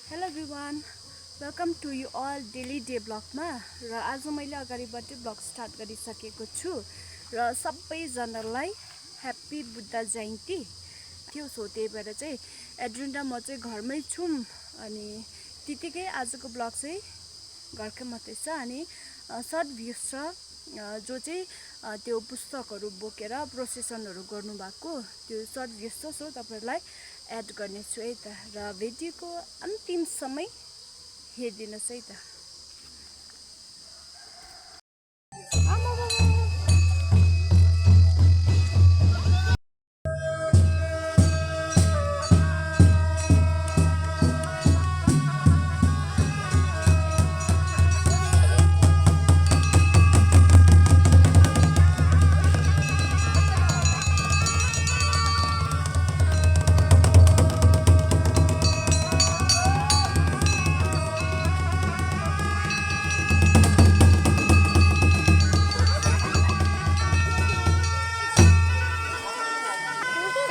Hello everyone, welcome to you all daily day ब्लगमा। र आज मैले अगाडिबाट ब्लग स्टार्ट गरिसकेको छु र सबैजनालाई ह्याप्पी बुद्ध जयन्ती थियो। सो त्यही भएर चाहिँ एड्रिन र म चाहिँ घरमै छौँ। अनि त्यतिकै आजको ब्लग चाहिँ घरकै मात्रै छ। अनि सर्ट भ्युज छ जो चाहिँ त्यो पुस्तकहरू बोकेर प्रोसेसनहरू गर्नुभएको त्यो सर्ट भ्युज छ। सो तपाईँहरूलाई एड गर्नेछु है त, र भिडियोको अन्तिम समय हेरिदिनुहोस् है त।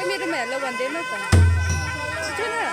मेरोमा हेलो भन्दैन त छिटो न।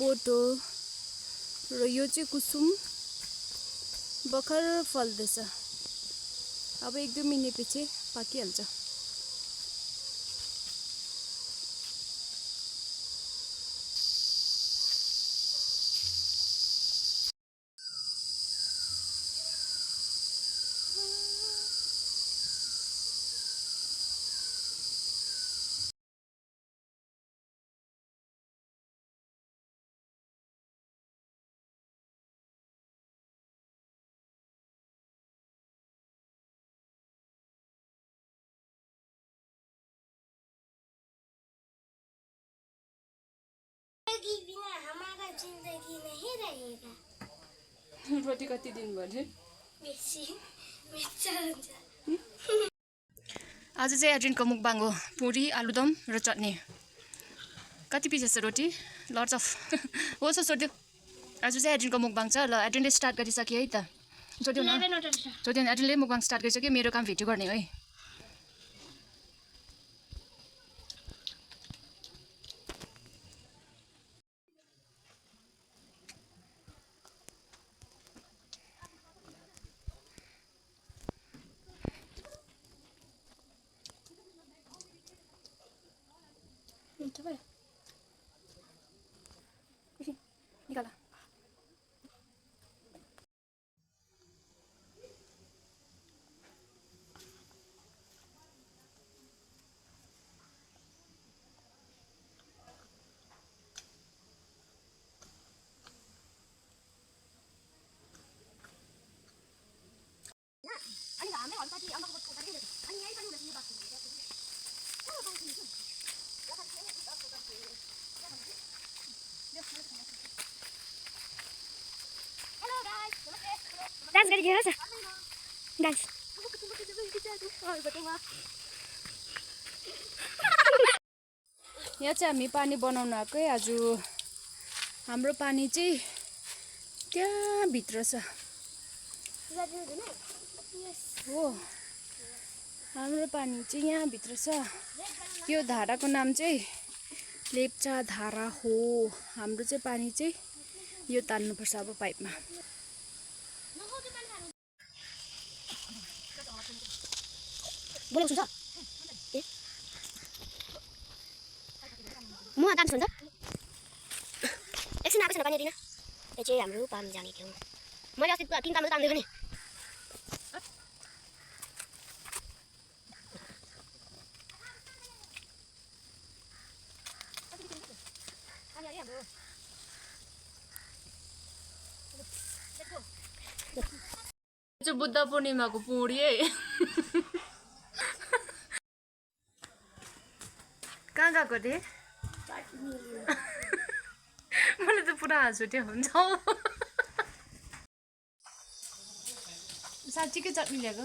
पोटो र यो चाहिँ कुसुम भर्खर फल्दैछ। अब 1-2 मिनेटपछि पाकिहाल्छ। बिना हमारा जिंदगी नहीं रहेगा। रोटी कति दिन भयो? आज चाहिँ एड्रिनको मुकबाङ हो। पुरी, आलुदम र चटनी। कति पिस छ रोटी? Lots of. होस् सोध्यो। आज चाहिँ एड्रिनको मुकबाङ छ। ल एड्रिनले स्टार्ट गरिसक्यो है त। सोध्यो न। सोध्यो न, एड्रिनले मुकबाङ स्टार्ट गरिसक्यो। मेरो काम भिडियो गर्ने हो है। निकाला। डान्स गरिदिनुहोस् न। डान्स। यहाँ चाहिँ हामी पानी बनाउन आएको है। आज हाम्रो पानी चाहिँ त्यहाँ भित्र छ हो। हाम्रो पानी चाहिँ यहाँ भित्र छ। यो धाराको नाम चाहिँ लेप्चा धारा हो। हाम्रो चाहिँ पानी चाहिँ यो तान्नुपर्छ अब पाइपमा। बोलाउँछु छ ए म डान्स हुन्छ एकछिन आएको छैन पानी दिन। यो चाहिँ हाम्रो पानी जाने ठाउँ। मैले अस्ति 3 ताल तान्दै भने चाहिँ बुद्ध पूर्णिमाको पुरी है। कहाँ गएको थिएँ? मलाई त पुरा हाँस उठ्यो। हुन्छ साँच्चीकै चटनी ल्याएको?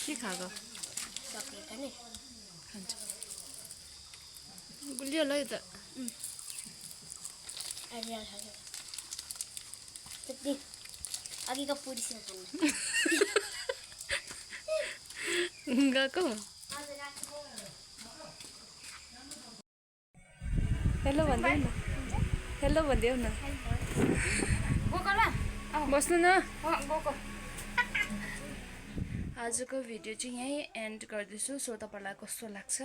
के खाएको? गुलियो ल यो त। अघिको पुरीसँग खानु गएको? हेलो भन्दै न। हेलो भन्देऊ न। बस्नु न। आजको भिडियो चाहिँ यहीँ एन्ड गर्दैछु। सो तपाईँलाई कस्तो लाग्छ?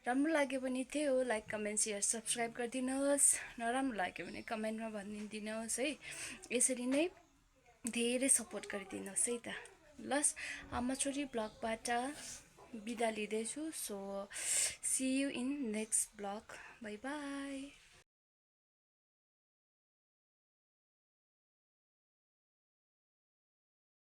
राम्रो लाग्यो भने त्यही हो, लाइक कमेन्ट सेयर सब्सक्राइब गरिदिनुहोस्। नराम्रो लाग्यो भने कमेन्टमा भनिदिनुहोस् है। यसरी नै धेरै सपोर्ट गरिदिनुहोस् है त। लस आमा छोरी ब्लगबाट बिदा लिँदैछु। So see you in next blog. Bye by.